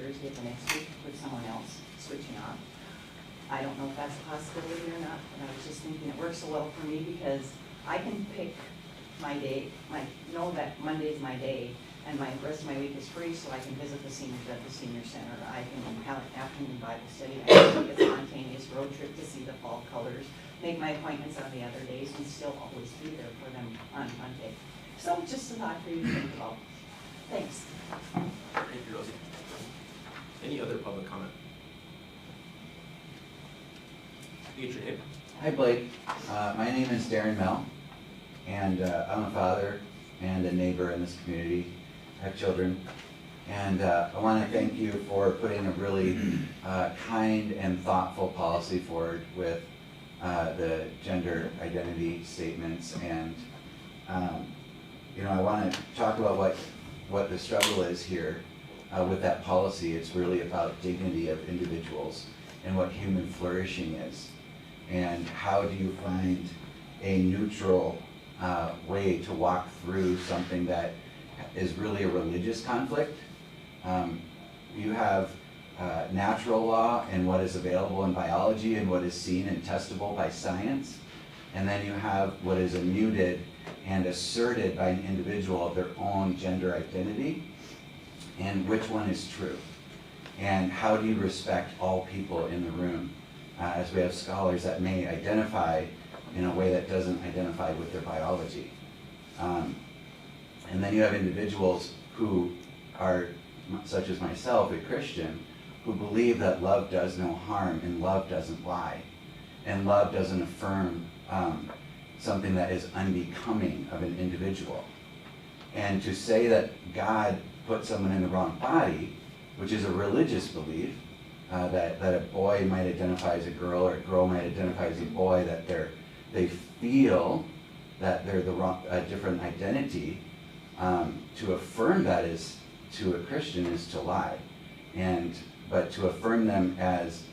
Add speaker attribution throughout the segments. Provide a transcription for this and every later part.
Speaker 1: Thursday of the next week with someone else switching off. I don't know if that's a possibility or not, but I was just thinking it works so well for me because I can pick my day, know that Monday's my day, and my rest of my week is free, so I can visit the seniors at the senior center. I can have an afternoon Bible study. I can take a spontaneous road trip to see the fall colors, make my appointments on the other days, and still always be there for them on Monday. So just a thought for you to think about. Thanks.
Speaker 2: Thank you, Rosie. Any other public comment? State your name.
Speaker 3: Hi Blake, my name is Darren Mell, and I'm a father and a neighbor in this community. I have children, and I want to thank you for putting a really kind and thoughtful policy forward with the gender identity statements. And I want to talk about what the struggle is here with that policy. It's really about dignity of individuals and what human flourishing is. And how do you find a neutral way to walk through something that is really a religious conflict? You have natural law and what is available in biology and what is seen and testable by science. And then you have what is immuted and asserted by an individual of their own gender identity. And which one is true? And how do you respect all people in the room? As we have scholars that may identify in a way that doesn't identify with their biology. And then you have individuals who are, such as myself, a Christian, who believe that love does no harm and love doesn't lie. And love doesn't affirm something that is unbecoming of an individual. And to say that God put someone in the wrong body, which is a religious belief, that a boy might identify as a girl or a girl might identify as a boy, that they feel that they're a different identity. To affirm that is, to a Christian, is to lie. But to affirm them as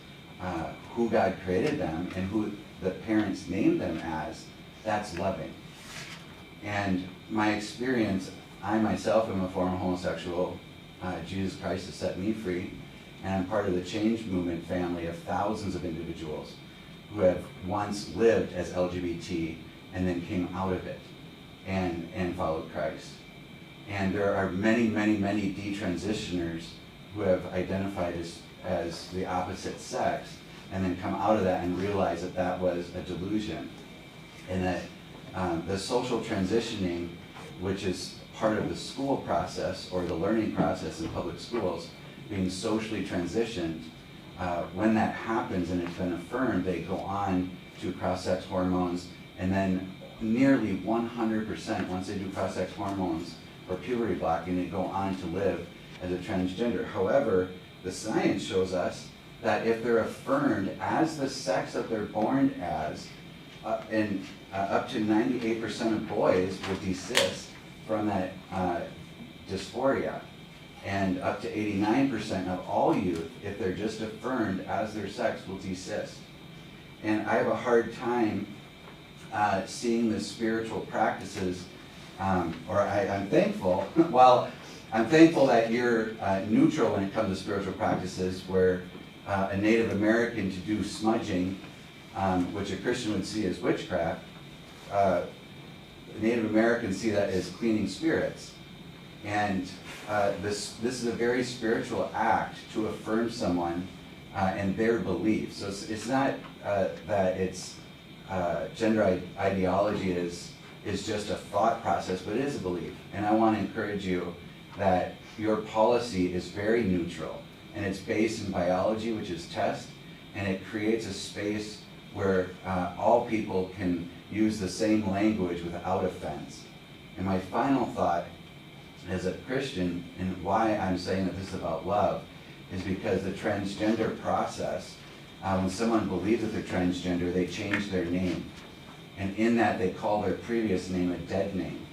Speaker 3: who God created them and who the parents named them as, that's loving. And my experience, I myself am a former homosexual. Jesus Christ has set me free. And I'm part of the Change Movement family of thousands of individuals who have once lived as LGBT and then came out of it and followed Christ. And there are many, many, many detransitioners who have identified as the opposite sex and then come out of that and realize that that was a delusion. And that the social transitioning, which is part of the school process or the learning process in public schools, being socially transitioned, when that happens and it's been affirmed, they go on to cross-sex hormones, and then nearly 100%, once they do cross-sex hormones or puberty blocking, they go on to live as a transgender. However, the science shows us that if they're affirmed as the sex that they're born as, and up to 98% of boys will desist from that dysphoria. And up to 89% of all youth, if they're just affirmed as their sex, will desist. And I have a hard time seeing the spiritual practices, I'm thankful, well, I'm thankful that you're neutral when it comes to spiritual practices, where a Native American to do smudging, which a Christian would see as witchcraft, Native Americans see that as cleaning spirits. And this is a very spiritual act to affirm someone and their beliefs. So it's not that it's gender ideology is just a thought process, but it is a belief. And I want to encourage you that your policy is very neutral, and it's based in biology, which is test, and it creates a space where all people can use the same language without offense. And my final thought as a Christian, and why I'm saying that this is about love, is because the transgender process, when someone believes that they're transgender, they change their name. And in that, they call their previous name a dead name.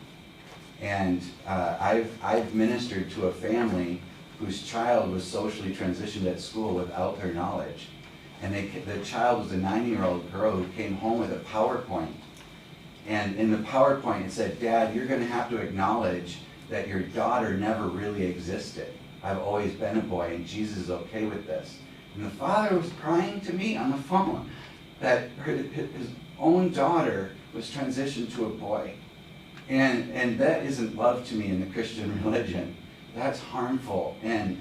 Speaker 3: And I've ministered to a family whose child was socially transitioned at school without their knowledge. And the child was a 9-year-old girl who came home with a PowerPoint. And in the PowerPoint, it said, "Dad, you're going to have to acknowledge that your daughter never really existed." I've always been a boy, and Jesus is okay with this. And the father was crying to me on the phone that his own daughter was transitioned to a boy. And that isn't love to me in the Christian religion. That's harmful. And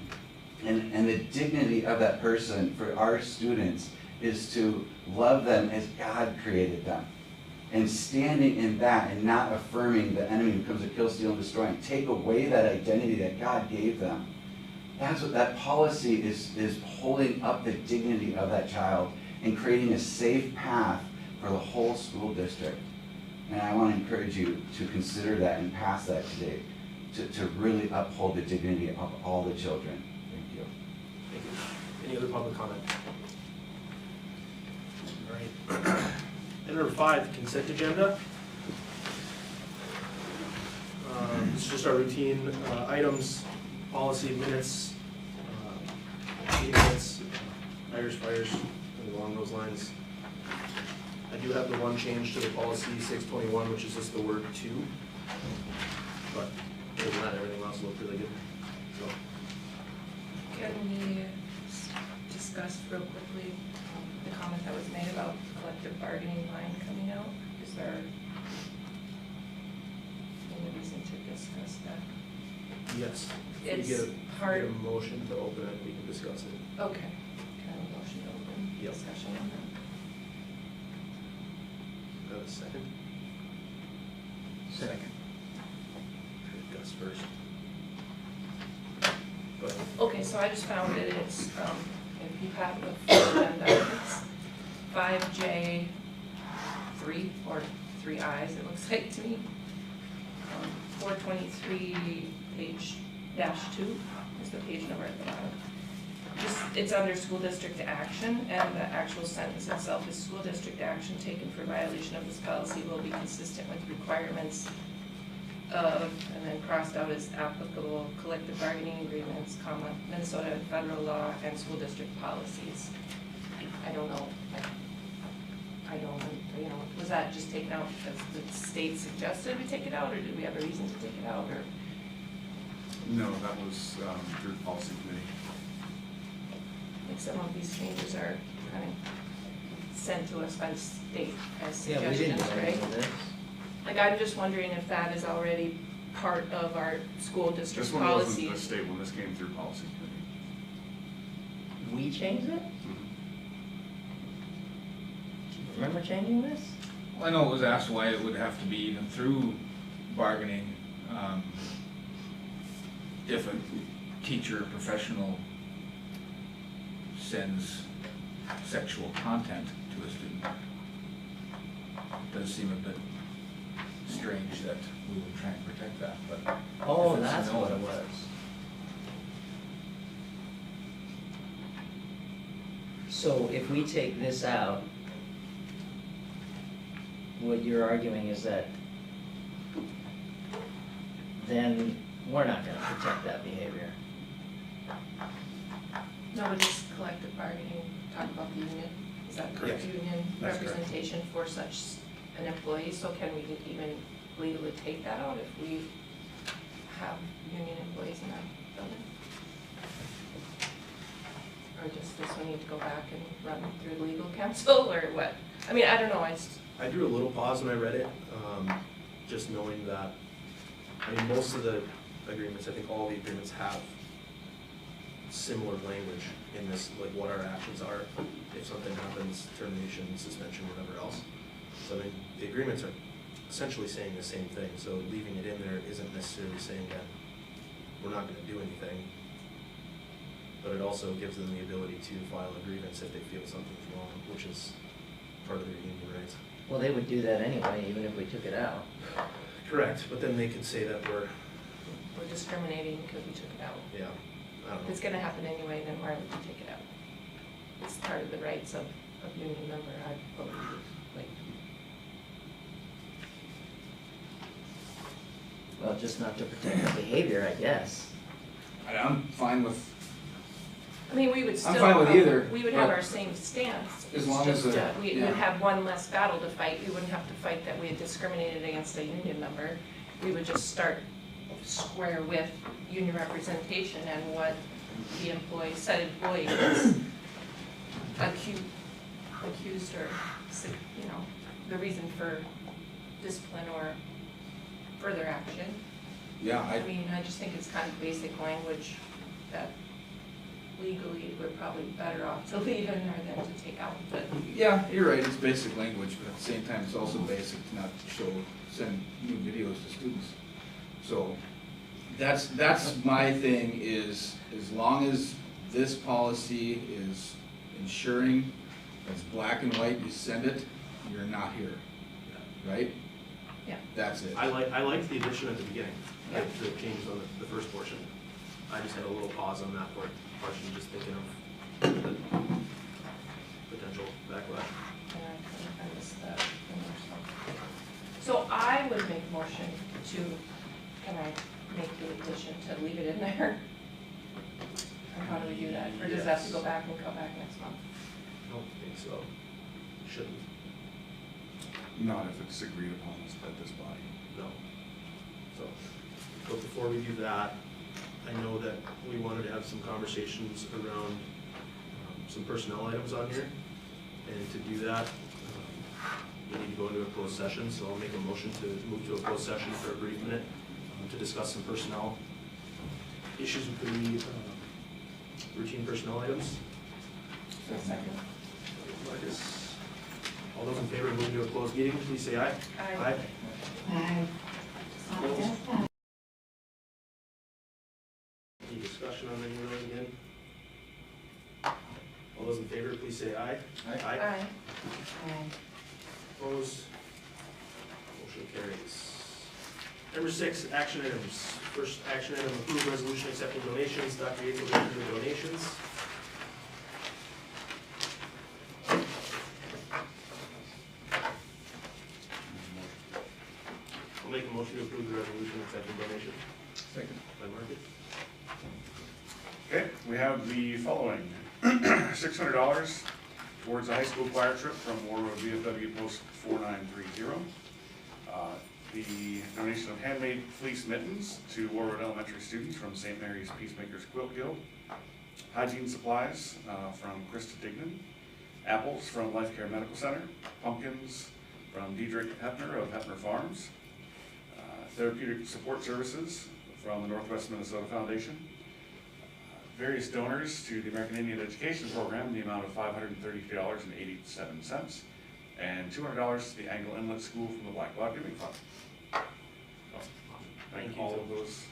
Speaker 3: the dignity of that person for our students is to love them as God created them. And standing in that and not affirming the enemy who comes to kill, steal, and destroy, and take away that identity that God gave them. That's what that policy is holding up the dignity of that child and creating a safe path for the whole school district. And I want to encourage you to consider that and pass that today, to really uphold the dignity of all the children. Thank you.
Speaker 2: Thank you. Any other public comment? All right. Item number 5, the consent agenda. This is just our routine items, policy minutes, meeting minutes, hires, fires, and along those lines. I do have the one change to the policy 621, which is just the word "to," but other than that, everything else looked really good. So,
Speaker 4: Can we discuss real quickly the comment that was made about collective bargaining line coming out? Is there any reason to discuss that?
Speaker 2: yes, if
Speaker 4: It's
Speaker 2: we get
Speaker 4: hard.
Speaker 2: a motion to open it, we can discuss it.
Speaker 4: Okay. Can I have a motion to open
Speaker 2: Yep.
Speaker 4: discussion on that?
Speaker 2: Got a second?
Speaker 5: Second.
Speaker 2: Gus first. Go ahead.
Speaker 4: Okay, so I just found it, it's, if you have the full agenda, it's 5J3, or 3 I's, it looks like to me. 423, page -2 is the page number at the bottom. It's under school district action, and the actual sentence itself is school district action taken for violation of this policy will be consistent with requirements of, and then crossed out is applicable collective bargaining agreements, comma, Minnesota and federal law and school district policies. I don't know, I don't, was that just taken out because the state suggested we take it out, or did we have a reason to take it out, or?
Speaker 5: No, that was through the policy committee.
Speaker 4: Like some of these changes are kind of sent to us by the state as
Speaker 6: Yeah, we didn't
Speaker 4: suggestions,
Speaker 6: do
Speaker 4: right?
Speaker 6: any of this.
Speaker 4: Like, I'm just wondering if that is already part of our school
Speaker 5: This
Speaker 4: district
Speaker 5: one wasn't
Speaker 4: policies.
Speaker 5: the state one, this came through policy committee.
Speaker 6: We changed it?
Speaker 5: Mhm.
Speaker 6: Remember changing this?
Speaker 7: Well, I know it was asked why it would have to be even through bargaining, if a teacher or professional sends sexual content to a student. It does seem a bit strange that we would try and protect that, but.
Speaker 6: Oh,
Speaker 7: if it's
Speaker 6: that's
Speaker 7: known-
Speaker 6: what it was. So if we take this out, what you're arguing is that then we're not gonna protect that behavior.
Speaker 4: No, but it's collective bargaining, talk about the union, is that correct?
Speaker 2: Yes,
Speaker 4: Union
Speaker 2: that's correct.
Speaker 4: representation for such an employee, so can we even legally take that out if we have union employees in that building? Or does this one need to go back and run through legal counsel, or what? I mean, I don't know,
Speaker 2: I drew a little pause when I read it, just knowing that, I mean, most of the agreements, I think all the agreements have similar language in this, like what our actions are if something happens, termination, suspension, whatever else. So I mean, the agreements are essentially saying the same thing, so leaving it in there isn't necessarily saying that we're not gonna do anything. But it also gives them the ability to file a grievance if they feel something's wrong, which is part of their union rights.
Speaker 6: Well, they would do that anyway, even if we took it out.
Speaker 2: Correct, but then they could say that we're,
Speaker 4: discriminating because we took it out.
Speaker 2: yeah, I don't
Speaker 4: If
Speaker 2: know.
Speaker 4: it's gonna happen anyway, then why would we take it out? It's part of the rights of union member, I believe, like.
Speaker 6: Well, just not to protect the behavior, I guess.
Speaker 7: I'm fine with,
Speaker 4: I mean, we would still.
Speaker 7: fine with either,
Speaker 4: We would have
Speaker 7: but
Speaker 4: our same stance.
Speaker 7: as
Speaker 4: It's
Speaker 7: long as
Speaker 4: just,
Speaker 7: the-
Speaker 4: we
Speaker 7: yeah.
Speaker 4: would have one less battle to fight. We wouldn't have to fight that we had discriminated against a union member. We would just start square with union representation and what the employee, said employee was accused or, you know, the reason for discipline or further action.
Speaker 7: Yeah,
Speaker 4: I mean, I just think it's kind of basic language that legally we're probably better off to leave in there than to take out, but.
Speaker 7: yeah, you're right, it's basic language, but at the same time, it's also basic to not send new videos to students. So, that's my thing is, as long as this policy is ensuring it's black and white, you send it, you're not here, right?
Speaker 4: Yeah.
Speaker 7: That's it.
Speaker 2: I liked the addition at the beginning,
Speaker 4: Yeah.
Speaker 2: the change on the first portion. I just had a little pause on that portion, just thinking of the potential backlash.
Speaker 4: I missed that. So I would make a motion to, can I make the addition to leave it in there? Or how do we do that? Or does that have to go back and come back next month?
Speaker 2: I don't think so. Shouldn't,
Speaker 5: Not if it's agreed upon at this body.
Speaker 2: no. So, but before we do that, I know that we wanted to have some conversations around some personnel items on here. And to do that, we need to go into a closed session, so I'll make a motion to move to a closed session for a brief minute to discuss some personnel issues with the routine personnel items.
Speaker 4: Second.
Speaker 2: Marcus. All those in favor of moving to a closed meeting, please say aye.
Speaker 4: Aye.
Speaker 2: Opposed? Any discussion on any of those again? All those in favor, please say aye.
Speaker 4: Aye.
Speaker 2: Opposed? Motion carries. Number 6, action items. First action item, approve resolution accepting donations. Dr. Yates will go through the donations. I'll make a motion to approve the resolution accepting donation.
Speaker 7: Second.
Speaker 2: By Marcus.
Speaker 5: Okay, we have the following. $600 towards the high school choir trip from War Road VFW Post 4930. The donation of handmade fleece mittens to War Road Elementary students from St. Mary's Peacemakers Quilt Guild. Hygiene supplies from Krista Dignan. Apples from Life Care Medical Center. Pumpkins from Diedrich Hepner of Hepner Farms. Therapeutic support services from the Northwest Minnesota Foundation. Various donors to the American Indian Education Program in the amount of $533.87, and $200 to the Angle Inlet School from the Black Cloud Giving Fund. Thank you all of those.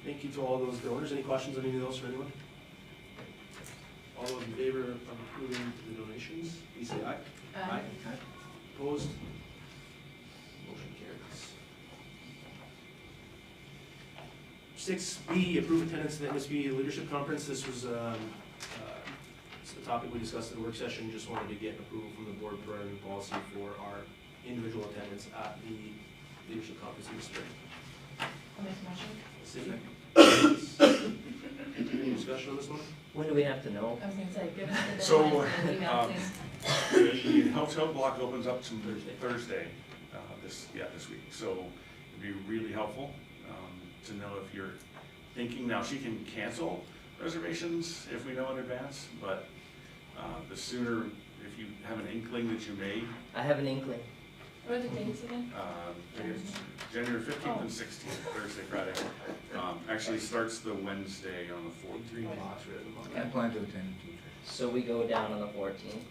Speaker 2: Thank you to all those donors. Any questions on any of those for anyone? All those in favor of approving the donations, please say aye.
Speaker 4: Aye.
Speaker 2: Opposed? Motion carries. 6B, approve attendance to the MSB Leadership Conference. This was it's a topic we discussed at the work session. Just wanted to get approval from the board for our new policy for our individual attendance at the Leadership Conference in the spring.
Speaker 4: I'll make a motion.
Speaker 2: Cindy? Any discussion on this one?
Speaker 6: When do we have to know?
Speaker 4: I was gonna say, give us the
Speaker 5: So,
Speaker 4: deadline for the email, please.
Speaker 5: The hotel block opens up to Thursday, this week. So it'd be really helpful to know if you're thinking. Now, she can cancel reservations if we know in advance, but the sooner, if you have an inkling that you may,
Speaker 6: I have an inkling.
Speaker 4: What are the dates again?
Speaker 5: it's January 15th and 16th, Thursday, Friday. Actually starts the Wednesday on the 14th.
Speaker 7: I plan to attend too.
Speaker 6: So we go down on the 14th.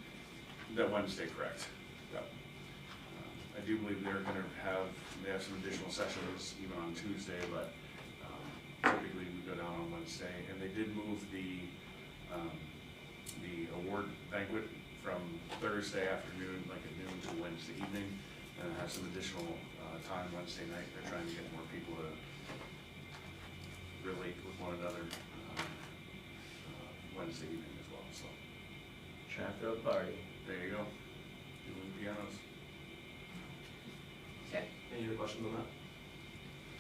Speaker 5: That Wednesday, correct. Yep. I do believe they have some additional sessions even on Tuesday, but typically we go down on Wednesday. And they did move the award banquet from Thursday afternoon, like at noon, to Wednesday evening, and have some additional time Wednesday night. They're trying to get more people to relate with one another Wednesday evening as well. So
Speaker 6: Trying to throw a party.
Speaker 5: there you go. Doing pianos.
Speaker 4: Okay.
Speaker 2: Any other questions on that?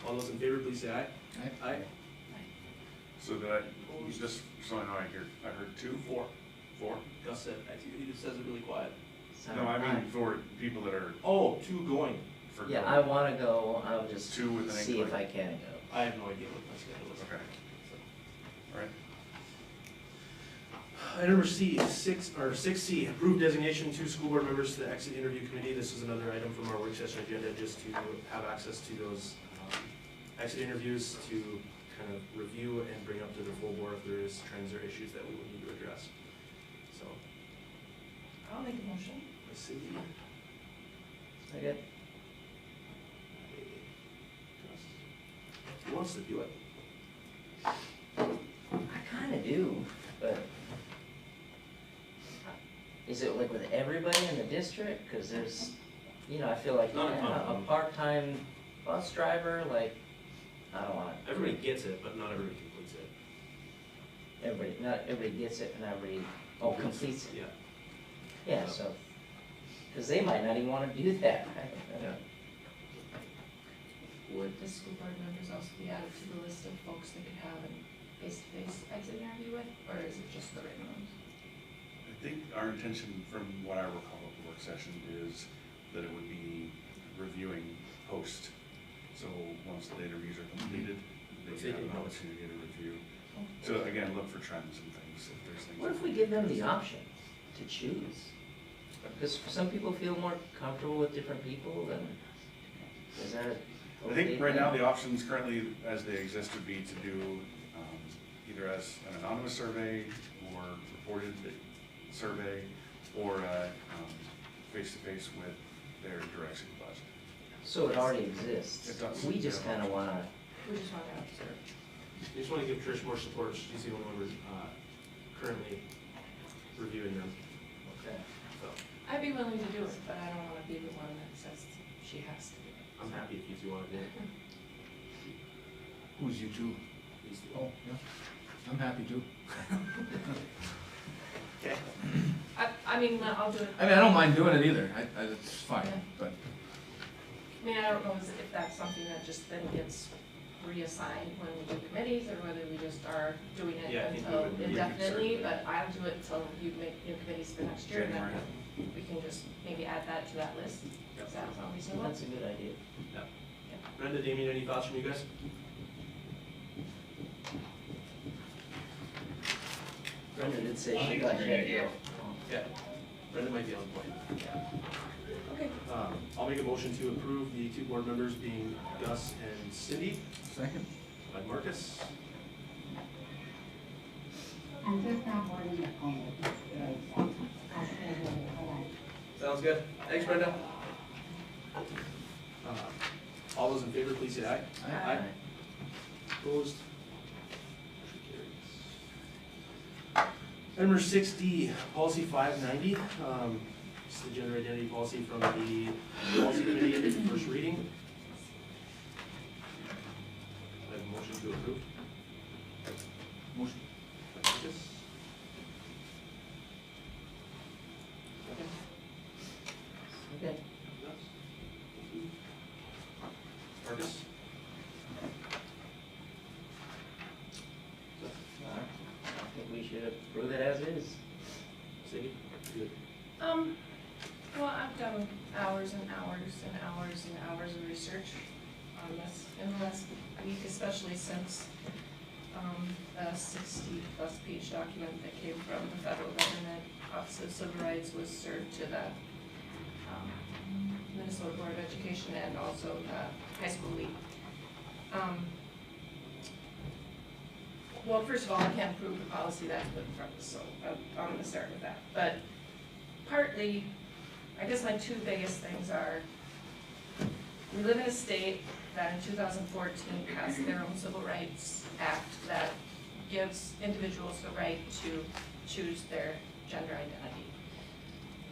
Speaker 2: All those in favor, please say aye. Aye.
Speaker 5: So did I, just so I know, I heard 2? 4.
Speaker 2: Gus said, he just says it really quiet.
Speaker 5: No, I mean for people that are
Speaker 2: Oh, 2 going.
Speaker 5: for.
Speaker 6: Yeah, I want to go. I'll just
Speaker 5: Two with an
Speaker 6: see if I
Speaker 5: inkling.
Speaker 6: can go.
Speaker 2: I have no idea what my schedule is.
Speaker 5: Okay. All right.
Speaker 2: Item number six C, approve designation to school board members to the exit interview committee. This is another item from our work session agenda, just to have access to those exit interviews to kind of review and bring up to the full board if there is trends or issues that we would need to address. So,
Speaker 4: I'll make a motion.
Speaker 2: let's see.
Speaker 6: Second.
Speaker 2: Who wants to do it?
Speaker 6: I kinda do, but is it like with everybody in the district? Cause there's, you know, I feel like,
Speaker 2: Not a
Speaker 6: yeah,
Speaker 2: ton of
Speaker 6: a
Speaker 2: them.
Speaker 6: part-time bus driver, like, I don't want
Speaker 2: Everybody gets it, but not everybody completes it.
Speaker 6: everybody, not everybody gets it and everybody, completes it.
Speaker 2: Yeah.
Speaker 6: Yeah, so, cause they might not even wanna do that.
Speaker 2: Yeah.
Speaker 4: Would the school board members also be added to the list of folks they could have a face-to-face exit interview with, or is it just the written ones?
Speaker 5: I think our intention, from what I recall of the work session, is that it would be reviewing post. So once the interviews are completed, they
Speaker 2: They
Speaker 5: have
Speaker 2: take
Speaker 5: an
Speaker 2: notes.
Speaker 5: opportunity to review. So again, look for trends and things, if there's things.
Speaker 6: What if we give them the option to choose? Because some people feel more comfortable with different people than, is that?
Speaker 5: I think right now the options currently as they exist would be to do either as an anonymous survey or reported survey or face-to-face with their direct supervisor.
Speaker 6: So it already exists.
Speaker 5: It does.
Speaker 6: We just kinda wanna,
Speaker 4: We just want to observe.
Speaker 2: You just want to give Trish more support. She's the only one currently reviewing them.
Speaker 6: okay.
Speaker 2: So
Speaker 4: I'd be willing to do it, but I don't want to be the one that says she has to do it.
Speaker 2: I'm happy if you two want to do it.
Speaker 7: Who's you two?
Speaker 2: These two.
Speaker 7: Oh, yeah, I'm happy to.
Speaker 2: Okay.
Speaker 4: I mean, I'll do it.
Speaker 7: I mean, I don't mind doing it either, it's fine,
Speaker 4: Yeah.
Speaker 7: but
Speaker 4: I mean, I don't know if that's something that just then gets reassigned when we do committees, or whether we just are doing it
Speaker 2: Yeah, I think we
Speaker 4: until
Speaker 2: would- we could
Speaker 4: indefinitely,
Speaker 2: certainly-
Speaker 4: but I'll do it until you make new committees for next year, and then
Speaker 5: January.
Speaker 4: we can just maybe add that to that list.
Speaker 2: Yep.
Speaker 4: Does that sound
Speaker 6: So
Speaker 4: reasonable?
Speaker 6: that's a good idea.
Speaker 2: Brenda, Damien, any thoughts from you guys?
Speaker 6: Brenda did say she got that deal.
Speaker 2: Yeah. Brenda might be on point.
Speaker 4: Okay.
Speaker 2: I'll make a motion to approve the two board members being Gus and Cindy
Speaker 7: second?
Speaker 2: by Marcus.
Speaker 8: I'm just not holding the phone.
Speaker 2: Sounds good. Thanks, Brenda. All those in favor, please say aye.
Speaker 4: Aye.
Speaker 2: Opposed? Motion carries. Item number 6D, policy 590. It's the gender identity policy from the policy committee, first reading. I have a motion to approve.
Speaker 7: Motion.
Speaker 2: Marcus. Second.
Speaker 6: Okay.
Speaker 2: Marcus?
Speaker 6: I think we should approve it as is.
Speaker 2: Cindy? Good.
Speaker 4: Well, I've done hours and hours and hours and hours of research on this in the last week, especially since the 60-plus page document that came from the federal government Office of Civil Rights was served to the Minnesota Board of Education and also the high school league. Well, first of all, I can't approve the policy that's put in front of us, so I'm gonna start with that. But partly, I guess my two biggest things are, we live in a state that in 2014 passed their own Civil Rights Act that gives individuals the right to choose their gender identity.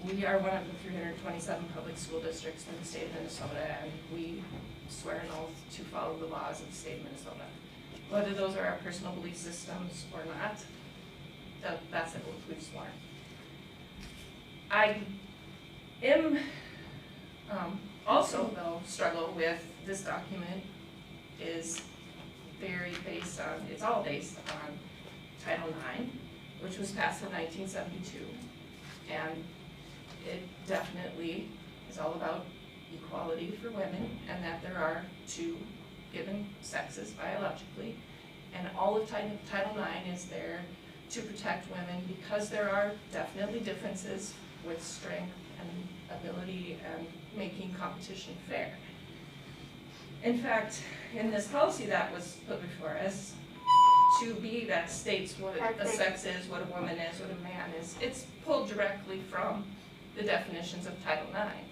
Speaker 4: We are one of the 327 public school districts in the state of Minnesota, and we swear an oath to follow the laws of the state of Minnesota. Whether those are our personal belief systems or not, that's the oath we've sworn. I am also, though, struggle with this document is very based on, it's all based on Title IX, which was passed in 1972. And it definitely is all about equality for women, and that there are two given sexes biologically, and all of Title IX is there to protect women because there are definitely differences with strength and ability and making competition fair. In fact, in this policy that was put before us, 2B that states what a sex is, what a woman is, what a man is, it's pulled directly from the definitions of Title IX.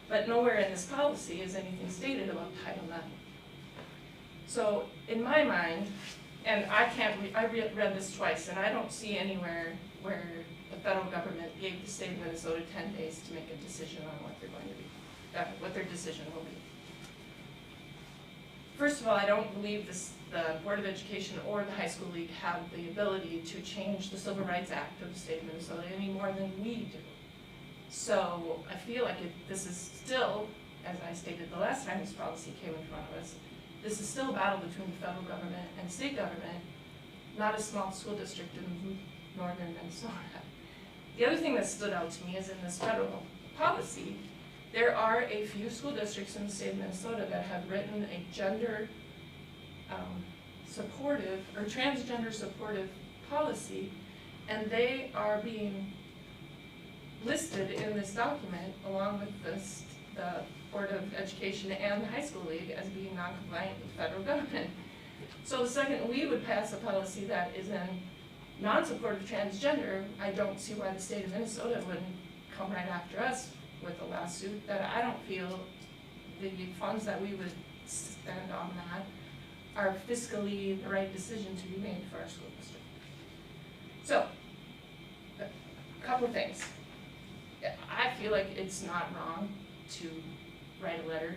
Speaker 4: But nowhere in this policy is anything stated about Title IX. So in my mind, and I read this twice, and I don't see anywhere where the federal government gave the state of Minnesota 10 days to make a decision on what they're going to be, what their decision will be. First of all, I don't believe the Board of Education or the High School League have the ability to change the Civil Rights Act of the state of Minnesota any more than we do. So I feel like this is still, as I stated the last time this policy came in front of us, this is still a battle between the federal government and state government, not a small school district in northern Minnesota. The other thing that stood out to me is in this federal policy, there are a few school districts in the state of Minnesota that have written a gender supportive or transgender supportive policy, and they are being listed in this document along with the Board of Education and the High School League as being non-compliant with the federal government. So the second we would pass a policy that is in non-supportive transgender, I don't see why the state of Minnesota wouldn't come right after us with a lawsuit. That I don't feel the funds that we would spend on that are fiscally the right decision to be made for our school district. So, a couple of things. I feel like it's not wrong to write a letter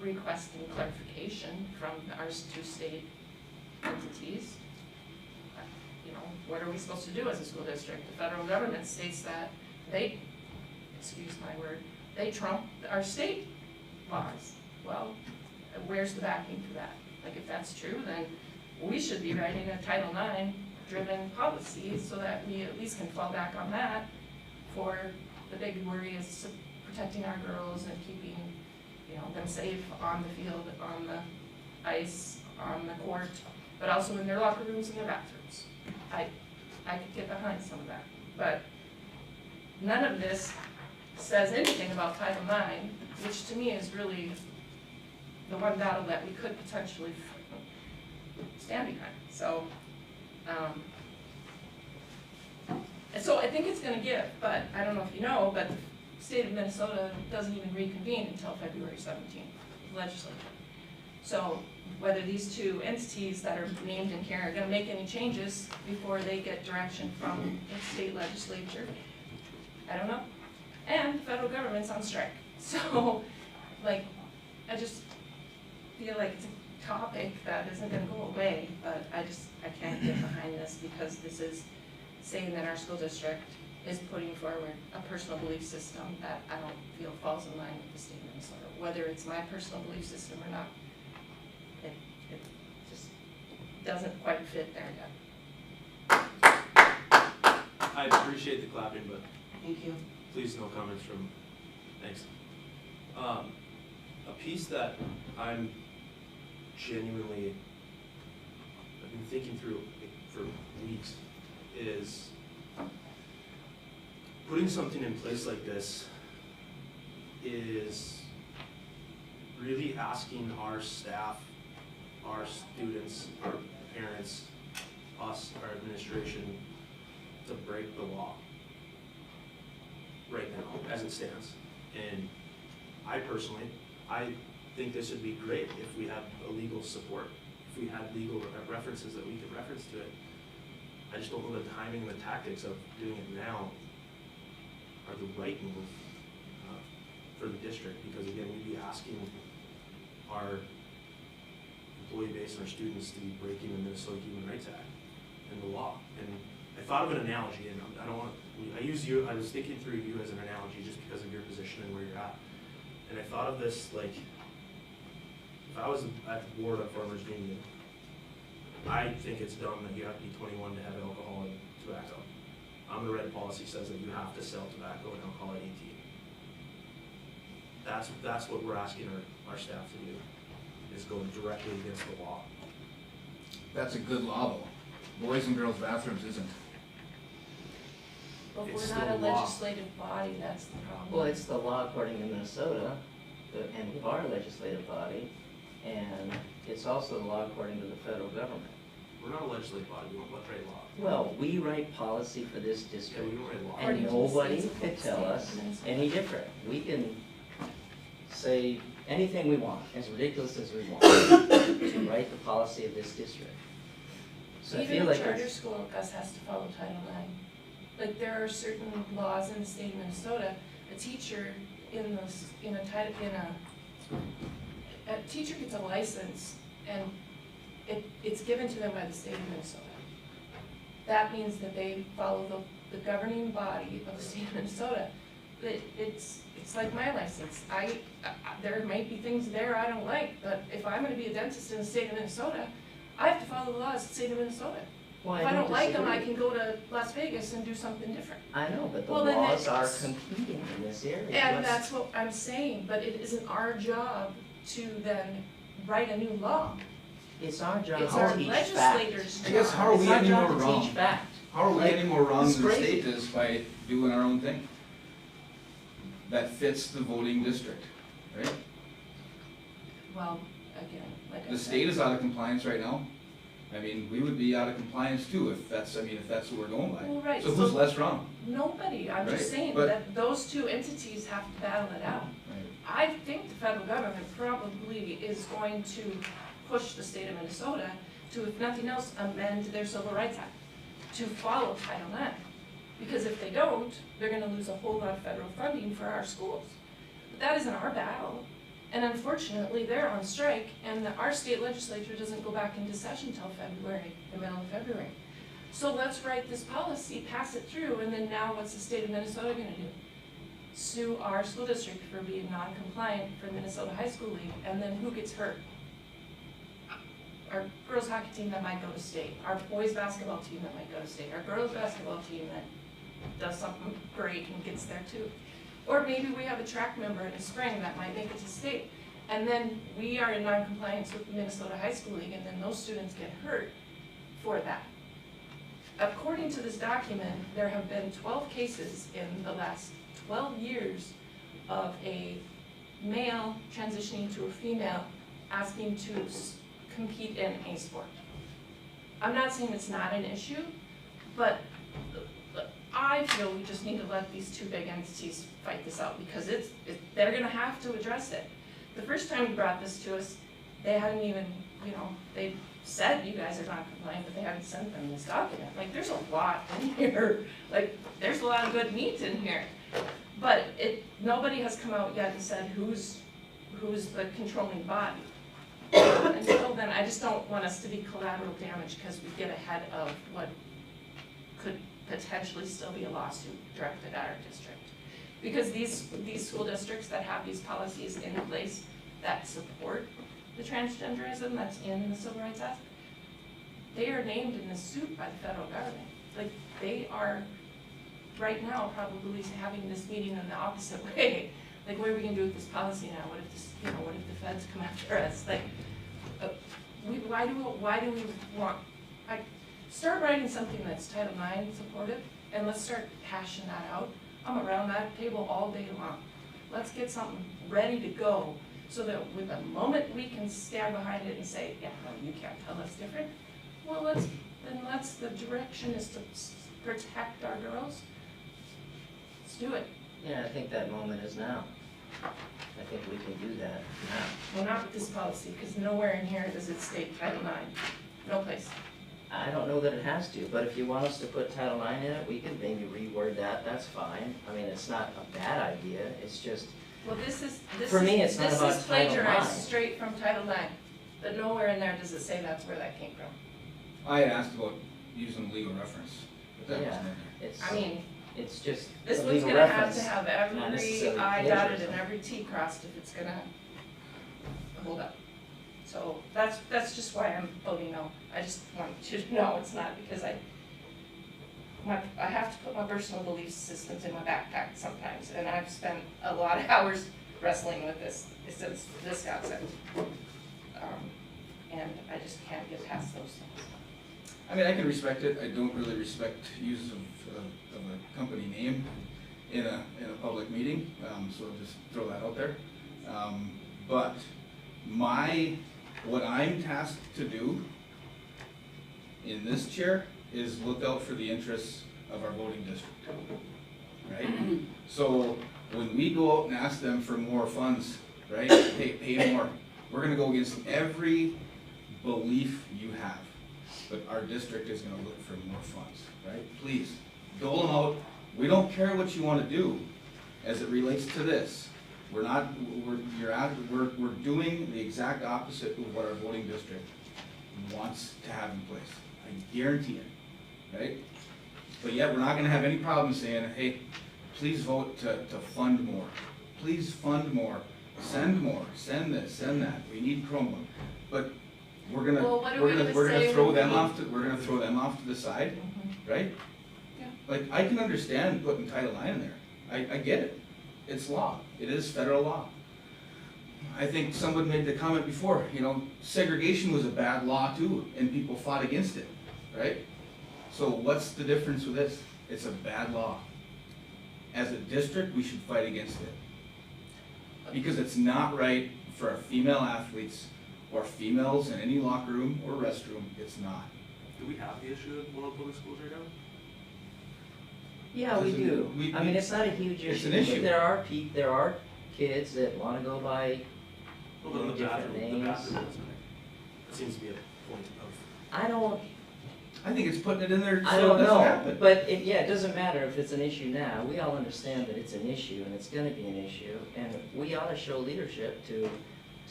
Speaker 4: requesting clarification from our two state entities. You know, what are we supposed to do as a school district? The federal government states that they, excuse my word, they trump our state laws. Well, where's the backing for that? Like, if that's true, then we should be writing a Title IX driven policy so that we at least can fall back on that for the big worry is protecting our girls and keeping, you know, them safe on the field, on the ice, on the court, but also in their locker rooms and their bathrooms. I could get behind some of that, but none of this says anything about Title IX, which to me is really the one battle that we could potentially stand behind. So, so I think it's going to give, but I don't know if you know, but the state of Minnesota doesn't even reconvene until February 17th, the legislature. So whether these two entities that are named in here are going to make any changes before they get direction from the state legislature, I don't know. And the federal government's on strike. So, like, I just feel like it's a topic that isn't going to go away, but I can't get behind this because this is saying that our school district is putting forward a personal belief system that I don't feel falls in line with the state of Minnesota. Whether it's my personal belief system or not, it just doesn't quite fit there yet.
Speaker 2: I appreciate the clapping, but
Speaker 1: Thank you.
Speaker 2: please no comments from, thanks. A piece that I'm genuinely, I've been thinking through for weeks is putting something in place like this is really asking our staff, our students, our parents, us, our administration to break the law right now as it stands. And I personally, I think this would be great if we had a legal support, if we had legal references that we could reference to it. I just don't know the timing and the tactics of doing it now are the right move for the district, because again, we'd be asking our employee base and our students to be breaking the Minnesota Human Rights Act and the law. And I thought of an analogy, and I don't want to, I use you, I was thinking through you as an analogy just because of your position and where you're at. And I thought of this like, if I was at the board of Farmers Union, I think it's dumb that you have to be 21 to have alcohol and tobacco. The red policy says that you have to sell tobacco and alcohol at 18. That's what we're asking our staff to do, is going directly against the law.
Speaker 7: That's a good law though. Boys and girls bathrooms isn't.
Speaker 4: But
Speaker 2: It's
Speaker 4: we're not a
Speaker 2: still law.
Speaker 4: legislative body, that's the problem.
Speaker 6: Well, it's the law according to Minnesota, and we are a legislative body, and it's also the law according to the federal government.
Speaker 2: We're not a legislative body, we don't write law.
Speaker 6: Well, we write policy for this
Speaker 2: Yeah,
Speaker 6: district,
Speaker 2: we don't write law.
Speaker 4: According
Speaker 6: and
Speaker 4: to the
Speaker 6: nobody
Speaker 4: state's
Speaker 6: could tell
Speaker 4: state
Speaker 6: us
Speaker 4: Minnesota.
Speaker 6: any different. We can say anything we want, as ridiculous as we want, to write the policy of this district. So I feel
Speaker 4: Even a
Speaker 6: like
Speaker 4: charter
Speaker 6: it's,
Speaker 4: school like us has to follow Title IX. Like, there are certain laws in the state of Minnesota, a teacher a teacher gets a license, and it's given to them by the state of Minnesota. That means that they follow the governing body of the state of Minnesota. But it's like my license. There might be things there I don't like, but if I'm gonna be a dentist in the state of Minnesota, I have to follow the laws of the state of Minnesota.
Speaker 6: well,
Speaker 4: If I don't like them, I
Speaker 6: disagree.
Speaker 4: can go to Las Vegas and do something different.
Speaker 6: I know, but the
Speaker 4: Well, then
Speaker 6: laws are
Speaker 4: it's-
Speaker 6: competing in this area.
Speaker 4: And
Speaker 6: Let's-
Speaker 4: that's what I'm saying, but it isn't our job to then write a new law.
Speaker 6: It's our job
Speaker 4: It's
Speaker 6: to
Speaker 4: our
Speaker 6: teach fact.
Speaker 4: legislators' job.
Speaker 7: I guess how are
Speaker 6: It's
Speaker 7: we
Speaker 6: our
Speaker 7: any
Speaker 6: job
Speaker 7: more
Speaker 6: to
Speaker 7: wrong?
Speaker 6: teach fact.
Speaker 7: How are we
Speaker 6: Like,
Speaker 7: any more wrong
Speaker 6: it's
Speaker 7: than the
Speaker 6: crazy.
Speaker 7: state is by doing our own thing? That fits the voting district, right?
Speaker 4: Well, again, like I
Speaker 7: The
Speaker 4: said.
Speaker 7: state is out of compliance right now. I mean, we would be out of compliance too if that's what we're going
Speaker 4: Well,
Speaker 7: by.
Speaker 4: right,
Speaker 7: So who's
Speaker 4: so
Speaker 7: less wrong?
Speaker 4: nobody, I'm
Speaker 7: Right,
Speaker 4: just saying
Speaker 7: but-
Speaker 4: that those two entities have to battle it out. I think the federal government probably is going to push the state of Minnesota to, if nothing else, amend their Civil Rights Act to follow Title IX. Because if they don't, they're gonna lose a whole lot of federal funding for our schools. But that isn't our battle. And unfortunately, they're on strike, and our state legislature doesn't go back into session till February, the middle of February. So let's write this policy, pass it through, and then now what's the state of Minnesota gonna do? Sue our school district for being non-compliant for Minnesota High School League, and then who gets hurt? Our girls hockey team that might go to state, our boys basketball team that might go to state, our girls basketball team that does something great and gets there too. Or maybe we have a track member in the spring that might make it to state, and then we are in non-compliance with the Minnesota High School League, and then those students get hurt for that. According to this document, there have been 12 cases in the last 12 years of a male transitioning to a female asking to compete in a sport. I'm not saying it's not an issue, but I feel we just need to let these two big entities fight this out, because they're gonna have to address it. The first time you brought this to us, they hadn't even, they said you guys are not compliant, but they haven't sent them this document. Like, there's a lot in here, like, there's a lot of good meat in here. But nobody has come out yet and said who's the controlling body. Until then, I just don't want us to be collateral damage because we get ahead of what could potentially still be a lawsuit directed at our district. Because these school districts that have these policies in place that support the transgenderism that's in the Civil Rights Act, they are named in the suit by the federal government. Like, they are right now probably having this meeting in the opposite way. Like, what are we gonna do with this policy now? What if what if the feds come after us? Like, why do we want, start writing something that's Title IX supportive, and let's start hashing that out. I'm around that table all day long. Let's get something ready to go, so that with the moment we can stand behind it and say, yeah, no, you can't tell us different. Well, the direction is to protect our girls. Let's do it.
Speaker 6: Yeah, I think that moment is now. I think we can do that now.
Speaker 4: Well, not with this policy, because nowhere in here does it state Title IX. No place.
Speaker 6: I don't know that it has to, but if you want us to put Title IX in it, we can maybe reword that, that's fine. I mean, it's not a bad idea, it's just,
Speaker 4: Well, this is
Speaker 6: For me, it's not about
Speaker 4: This is
Speaker 6: Title
Speaker 4: plagiarized
Speaker 6: IX.
Speaker 4: straight from Title IX, but nowhere in there does it say that's where that came from.
Speaker 7: I had asked about using legal reference, but that
Speaker 6: Yeah.
Speaker 7: wasn't in there.
Speaker 6: it's,
Speaker 4: I mean,
Speaker 6: it's just
Speaker 4: this
Speaker 6: a
Speaker 4: one's
Speaker 6: legal
Speaker 4: gonna have
Speaker 6: reference.
Speaker 4: to have
Speaker 6: not
Speaker 4: every
Speaker 6: necessarily
Speaker 4: I dotted and
Speaker 6: plagiarism.
Speaker 4: every T crossed if it's gonna hold up. So that's just why I'm voting no. I just want you to know it's not because I have to put my personal belief systems in my backpack sometimes, and I've spent a lot of hours wrestling with this since this got sent. and I just can't get past those things.
Speaker 7: I mean, I can respect it, I don't really respect use of a company name in a public meeting, so I'll just throw that out there. But what I'm tasked to do in this chair is look out for the interests of our voting district, right? So when we go out and ask them for more funds, right, pay more, we're gonna go against every belief you have. But our district is gonna look for more funds, right? Please, dole them out. We don't care what you wanna do as it relates to this. We're doing the exact opposite of what our voting district wants to have in place. I guarantee it, right? But yet, we're not gonna have any problem saying, hey, please vote to fund more. Please fund more, send this, send that. We need Chromebook. But we're gonna,
Speaker 4: Well, what are
Speaker 7: we're
Speaker 4: we
Speaker 7: gonna,
Speaker 4: gonna
Speaker 7: we're
Speaker 4: say
Speaker 7: gonna throw
Speaker 4: when
Speaker 7: them
Speaker 4: we-
Speaker 7: off to, we're gonna throw them off to the side, right?
Speaker 4: Yeah.
Speaker 7: Like, I can understand putting Title IX in there. I get it. It's law. It is federal law. I think someone made the comment before, segregation was a bad law too, and people fought against it, right? So what's the difference with this? It's a bad law. As a district, we should fight against it. Because it's not right for our female athletes or females in any locker room or restroom. It's not.
Speaker 2: Do we have the issue in one of the public schools right now?
Speaker 6: Yeah, we do.
Speaker 7: We-
Speaker 6: I mean, it's not a huge
Speaker 7: It's
Speaker 6: issue,
Speaker 7: an issue.
Speaker 6: but there are kids that wanna go by
Speaker 2: Well, then the
Speaker 6: different
Speaker 2: bathroom,
Speaker 6: names.
Speaker 2: That seems to be a point of.
Speaker 7: I think it's putting it in there
Speaker 6: I
Speaker 7: so it
Speaker 6: don't
Speaker 7: doesn't
Speaker 6: know,
Speaker 7: happen.
Speaker 6: but it doesn't matter if it's an issue now. We all understand that it's an issue and it's gonna be an issue. And we ought to show leadership to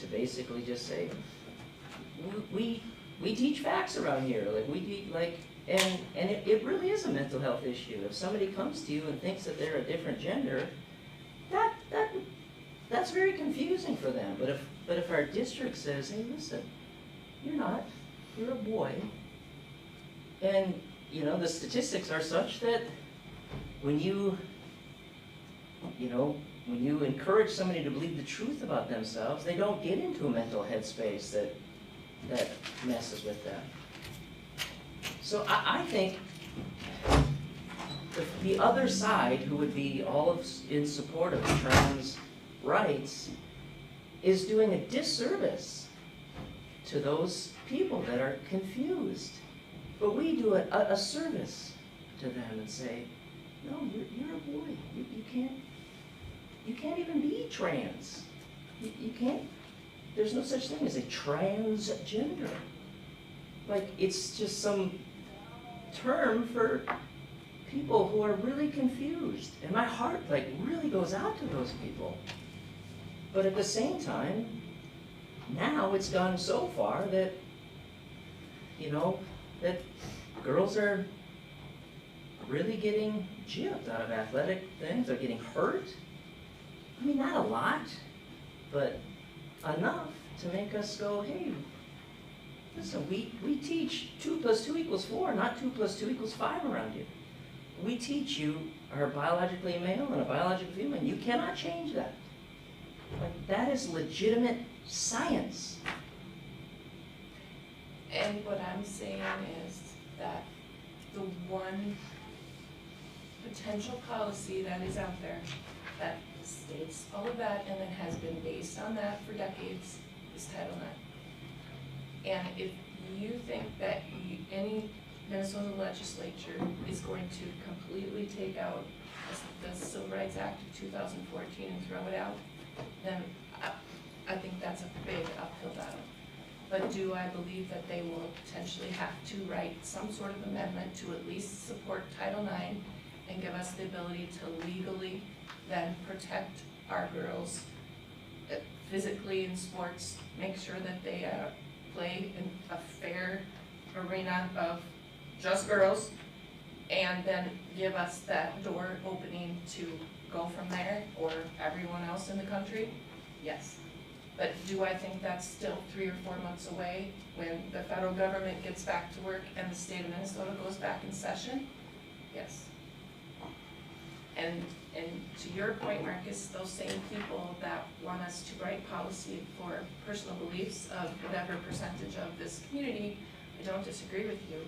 Speaker 6: basically just say, we teach facts around here, and it really is a mental health issue. If somebody comes to you and thinks that they're a different gender, that's very confusing for them. But if our district says, hey, listen, you're not, you're a boy, and, the statistics are such that when you encourage somebody to believe the truth about themselves, they don't get into a mental headspace that messes with them. So I think the other side, who would be in support of trans rights, is doing a disservice to those people that are confused. But we do a service to them and say, no, you're a boy. You can't even be trans. You can't. There's no such thing as a transgender. Like, it's just some term for people who are really confused. And my heart, really goes out to those people. But at the same time, now it's gone so far that, that girls are really getting gypped out of athletic things. They're getting hurt. I mean, not a lot, but enough to make us go, hey, listen, we teach 2 + 2 = 4, not 2 + 2 = 5 around here. We teach you are biologically male and a biological female, and you cannot change that. Like, that is legitimate science.
Speaker 4: And what I'm saying is that the one potential policy that is out there that states all of that and that has been based on that for decades is Title IX. And if you think that any Minnesota legislature is going to completely take out the Civil Rights Act of 2014 and throw it out, then I think that's a big uphill battle. But do I believe that they will potentially have to write some sort of amendment to at least support Title IX and give us the ability to legally then protect our girls physically in sports, make sure that they play in a fair arena of just girls, and then give us that door opening to go from there, or everyone else in the country? Yes. But do I think that's still 3 or 4 months away when the federal government gets back to work and the state of Minnesota goes back in session? Yes. And to your point, Marcus, those same people that want us to write policy for personal beliefs of whatever percentage of this community, I don't disagree with you.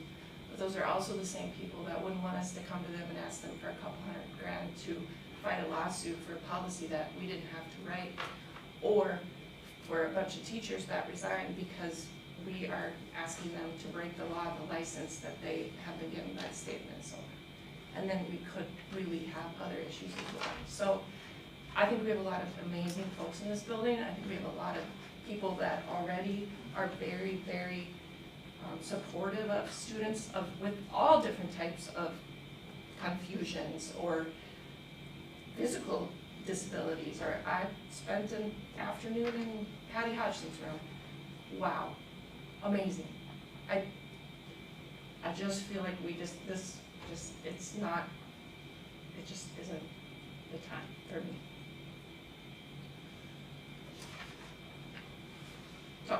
Speaker 4: But those are also the same people that wouldn't want us to come to them and ask them for a couple $100,000 to fight a lawsuit for a policy that we didn't have to write. Or for a bunch of teachers that resigned because we are asking them to break the law of the license that they have been given by the state of Minnesota. And then we could really have other issues as well. So I think we have a lot of amazing folks in this building. I think we have a lot of people that already are very, very supportive of students with all different types of confusions or physical disabilities. Or I spent an afternoon in Patty Hodgson's room. Wow, amazing. I just feel like it just isn't the time for me. So,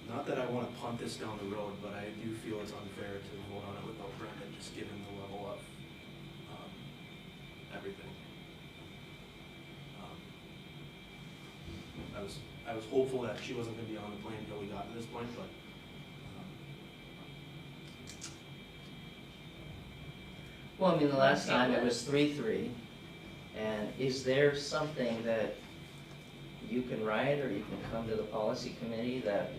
Speaker 2: Not that I wanna punt this down the road, but I do feel it's unfair to vote on it without Brenda, just given the level of, everything. I was hopeful that she wasn't gonna be on the plane until we got to this point, but,
Speaker 6: Well, I mean, the last time it was 3-3, and is there something that you can write or you can come to the policy committee that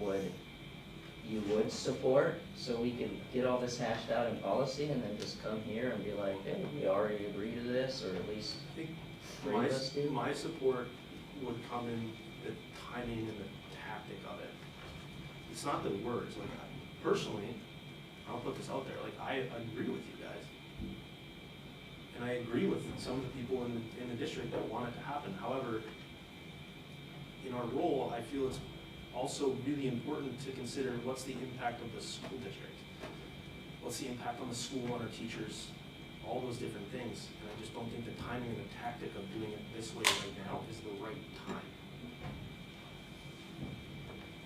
Speaker 6: you would support, so we can get all this hashed out in policy and then just come here and be like, hey, we already agree to this, or at least
Speaker 2: I think
Speaker 6: three of us do?
Speaker 2: my support would come in the timing and the tactic of it. It's not the words, like, personally, I'll put this out there, like, I agree with you guys. And I agree with some of the people in the district that want it to happen. However, in our role, I feel it's also really important to consider what's the impact of the school district. What's the impact on the school, on our teachers, all those different things. And I just don't think the timing and the tactic of doing it this way right now is the right time.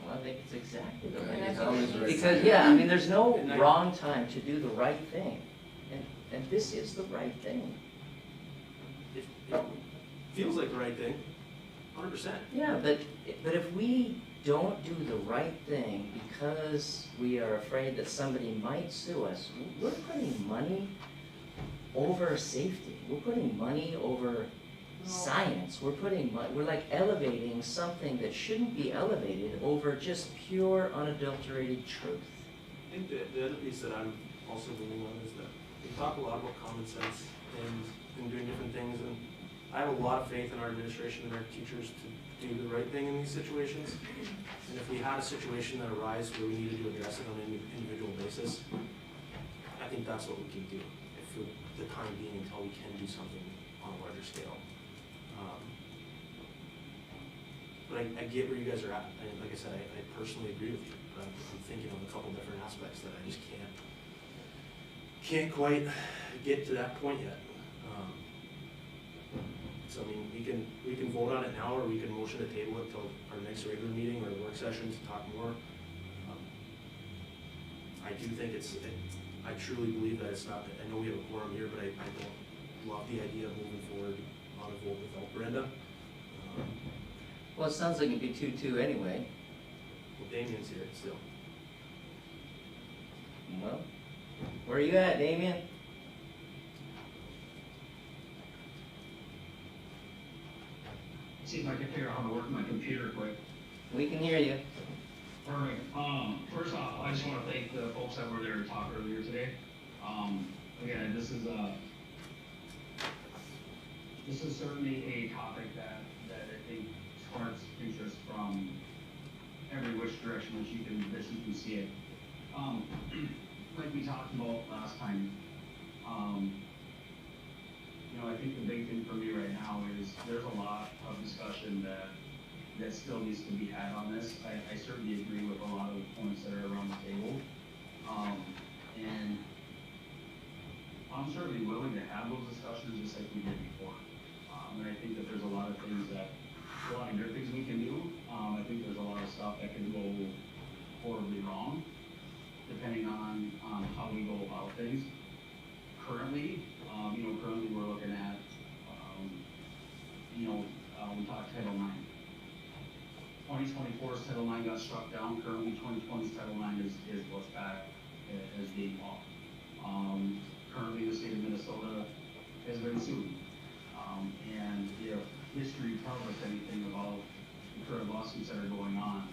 Speaker 6: Well, I think it's exactly the
Speaker 4: And
Speaker 6: right
Speaker 4: I
Speaker 6: time.
Speaker 4: think-
Speaker 6: Because, yeah, I mean, there's no
Speaker 2: And I-
Speaker 6: wrong time to do the right thing. And this is the right thing.
Speaker 2: It feels like the right thing, 100%.
Speaker 6: Yeah, but if we don't do the right thing because we are afraid that somebody might sue us, we're putting money over safety. We're putting money over science. We're like elevating something that shouldn't be elevated over just pure unadulterated truth.
Speaker 2: I think the other piece that I'm also leaning on is that we talk a lot about common sense and doing different things, and I have a lot of faith in our administration and our teachers to do the right thing in these situations. And if we had a situation that arises where we needed to address it on an individual basis, I think that's what we can do for the time being until we can do something on a larger scale. But I get where you guys are at, and like I said, I personally agree with you, but I'm thinking of a couple different aspects that I just can't quite get to that point yet. So I mean, we can vote on it now, or we can motion to table it till our next regular meeting or work session to talk more. I do think I truly believe that it's not, I know we have a quorum here, but I don't love the idea of moving forward on a vote without Brenda.
Speaker 6: Well, it sounds like it'd be 2-2 anyway.
Speaker 2: Well, Damien's here still.
Speaker 6: Well, where are you at, Damien?
Speaker 9: See if I can figure out how to work my computer quick.
Speaker 6: We can hear you.
Speaker 9: Perfect. First off, I just want to thank the folks that were there to talk earlier today. Again, this is certainly a topic that I think sparks interest from every which direction that you can see it. Like we talked about last time, I think the big thing for me right now is there's a lot of discussion that still needs to be had on this. I certainly agree with a lot of the points that are around the table. And I'm certainly willing to have those discussions just like we did before. And I think that there's a lot of things a lot of good things we can do. I think there's a lot of stuff that can go horribly wrong, depending on how we go about things. Currently, we're looking at got struck down. Currently, 2020's Title IX is what's back as being law. Currently, the state of Minnesota has been sued. And if history tells us anything about the current lawsuits that are going on,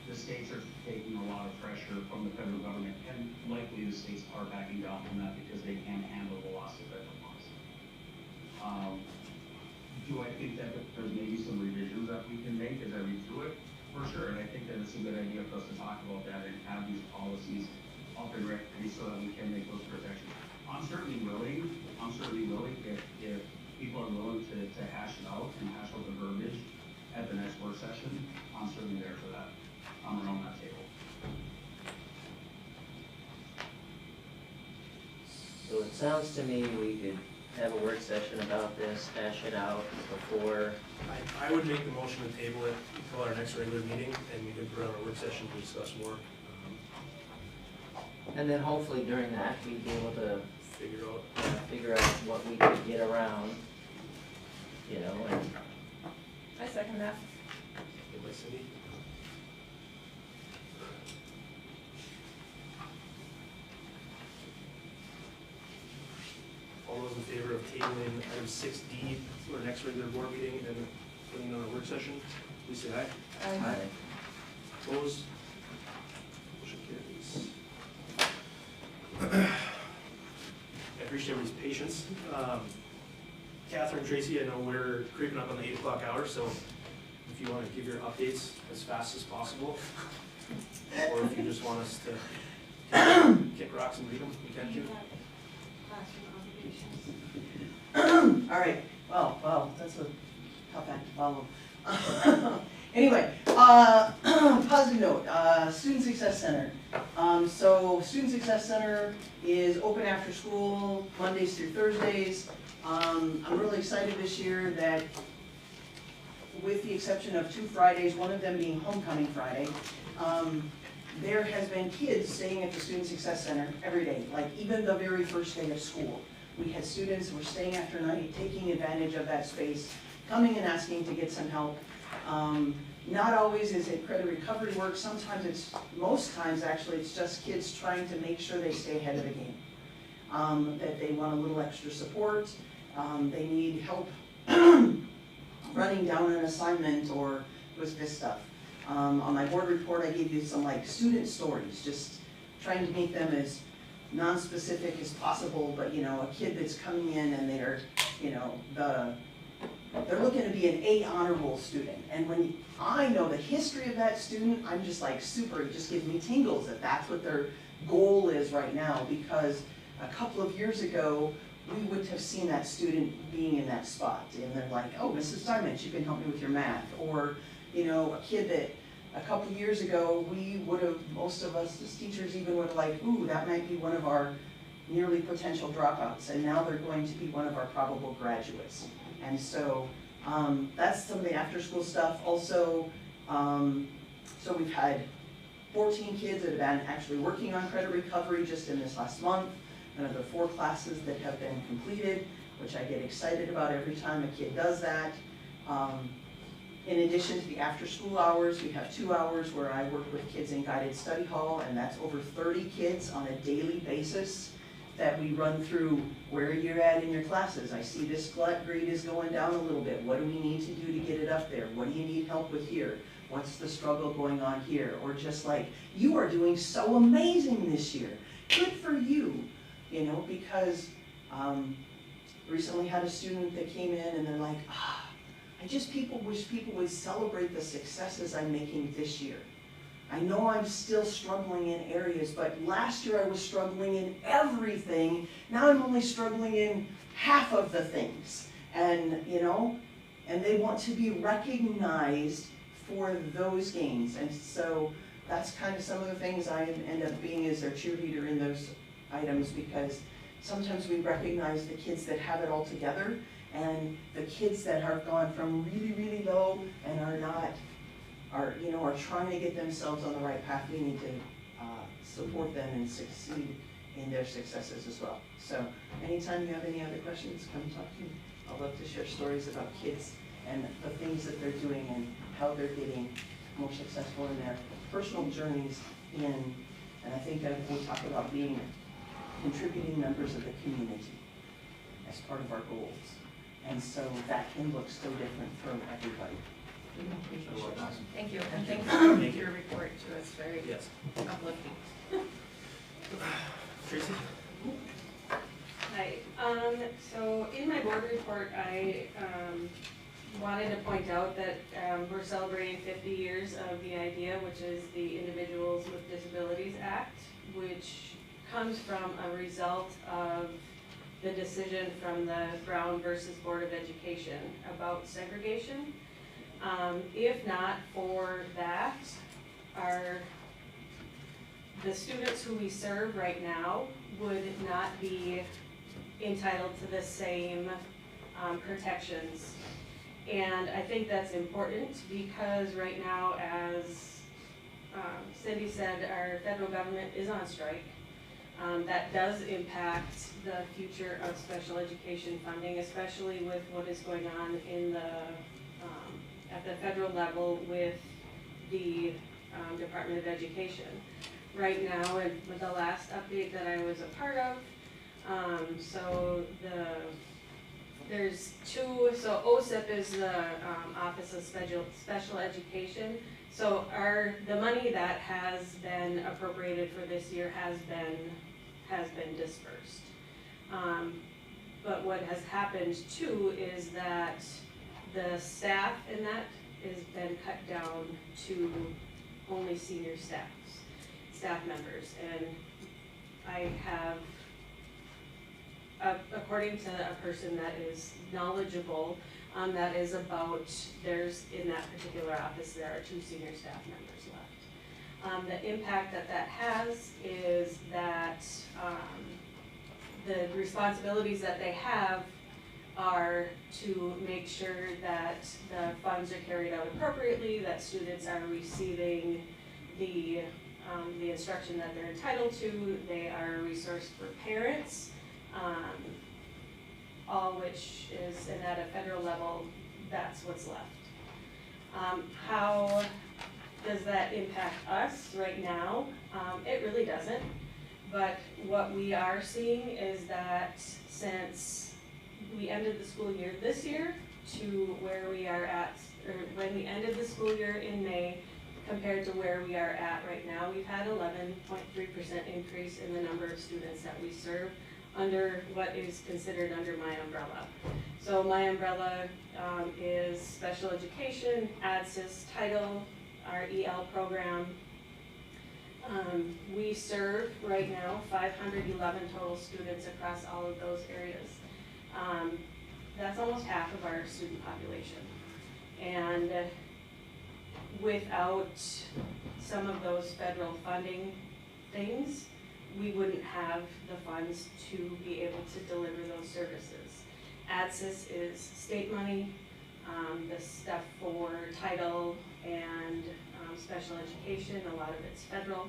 Speaker 9: the states are taking a lot of pressure from the federal government, and likely the states are backing down from that because they can't handle the loss of federal funds. Do I think that there's maybe some revisions that we can make as I read through it? For sure, and I think that it's a good idea for us to talk about that and have these policies up and ready so that we can make those protections. I'm certainly willing if people are willing to hash it out and hash out the verbiage at the next work session. I'm certainly there for that. I'm around that table.
Speaker 6: So it sounds to me we could have a work session about this, hash it out before.
Speaker 2: I would make the motion to table it until our next regular meeting, and we can put on a work session to discuss more,
Speaker 6: And then hopefully during that, we'd be able to
Speaker 2: figure out.
Speaker 6: figure out what we could get around, you know, and
Speaker 4: I second that.
Speaker 2: Okay, by Cindy. All those in favor of tabling item 6D for our next regular board meeting and putting on a work session, please say aye.
Speaker 6: I,
Speaker 2: Opposed? Motion carries. I appreciate everybody's patience. Catherine, Tracy, I know we're creeping up on the 8 o'clock hour, so if you want to give your updates as fast as possible, or if you just want us to kick rocks and read them, we can too.
Speaker 1: All right, well, that's a tough act to follow. Anyway, positive note, Student Success Center. So Student Success Center is open after school, Mondays through Thursdays. I'm really excited this year that, with the exception of 2 Fridays, one of them being Homecoming Friday, there has been kids staying at the Student Success Center every day, like even the very first day of school. We had students who were staying after night, taking advantage of that space, coming and asking to get some help. Not always is it credit recovery work, sometimes most times actually, it's just kids trying to make sure they stay ahead of the game. That they want a little extra support, they need help running down an assignment or with this stuff. On my board report, I gave you some like student stories, just trying to make them as non-specific as possible, but you know, a kid that's coming in and they're, you know, they're looking to be an A honorable student. And when I know the history of that student, I'm just like super, it just gives me tingles that that's what their goal is right now, because a couple of years ago, we wouldn't have seen that student being in that spot. And they're like, oh, Mrs. Diamond, you can help me with your math. Or, you know, a kid that a couple of years ago, we would have, most of us as teachers even would have like, ooh, that might be one of our nearly potential dropouts. And now they're going to be one of our probable graduates. And so that's some of the after school stuff. Also, so we've had 14 kids that have been actually working on credit recovery just in this last month. Another 4 classes that have been completed, which I get excited about every time a kid does that. In addition to the after school hours, we have 2 hours where I work with kids in guided study hall, and that's over 30 kids on a daily basis that we run through where you're at in your classes. I see this grade is going down a little bit. What do we need to do to get it up there? What do you need help with here? What's the struggle going on here? Or just like, you are doing so amazing this year. Good for you, you know, because recently had a student that came in and they're like, I just wish people would celebrate the successes I'm making this year. I know I'm still struggling in areas, but last year I was struggling in everything. Now I'm only struggling in half of the things. And, you know, and they want to be recognized for those gains. And so that's kind of some of the things I end up being as their cheerleader in those items, because sometimes we recognize the kids that have it all together and the kids that have gone from really, really low and are trying to get themselves on the right path. We need to support them and succeed in their successes as well. So anytime you have any other questions, come talk to me. I'd love to share stories about kids and the things that they're doing and how they're getting more successful in their
Speaker 10: personal journeys in, and I think we talk about being contributing members of the community as part of our goals. And so that can look so different from everybody.
Speaker 4: Thank you, and thanks for your report to us, very
Speaker 2: Yes.
Speaker 4: uplifting.
Speaker 2: Tracy?
Speaker 11: Hi, so in my board report, I, wanted to point out that, we're celebrating 50 years of the IDEA, which is the Individuals with Disabilities Act, which comes from a result of the decision from the Brown versus Board of Education about segregation. If not for that, the students who we serve right now would not be entitled to the same protections. And I think that's important because right now, as Cindy said, our federal government is on strike. That does impact the future of special education funding, especially with what is going on in the at the federal level with the Department of Education. Right now, and with the last update that I was a part of, there's two, so OSIP is the Office of Special Education. So the money that has been appropriated for this year has been dispersed. But what has happened too is that the staff in that has been cut down to only senior staff members. And I have, according to a person that is knowledgeable, that is about, in that particular office, there are 2 senior staff members left. The impact that has is that the responsibilities that they have are to make sure that the funds are carried out appropriately, that students are receiving the instruction that they're entitled to, they are a resource for parents, all which is, and at a federal level, that's what's left. How does that impact us right now? It really doesn't, but what we are seeing is that since we ended the school year this year to where we are at, or when we ended the school year in May, compared to where we are at right now, we've had 11.3% increase in the number of students that we serve under what is considered under my umbrella. So my umbrella is special education, ADSIS, title, our EL program. We serve right now 511 total students across all of those areas. That's almost half of our student population. And without some of those federal funding things, we wouldn't have the funds to be able to deliver those services. ADSIS is state money, the stuff for title and special education, a lot of it's federal.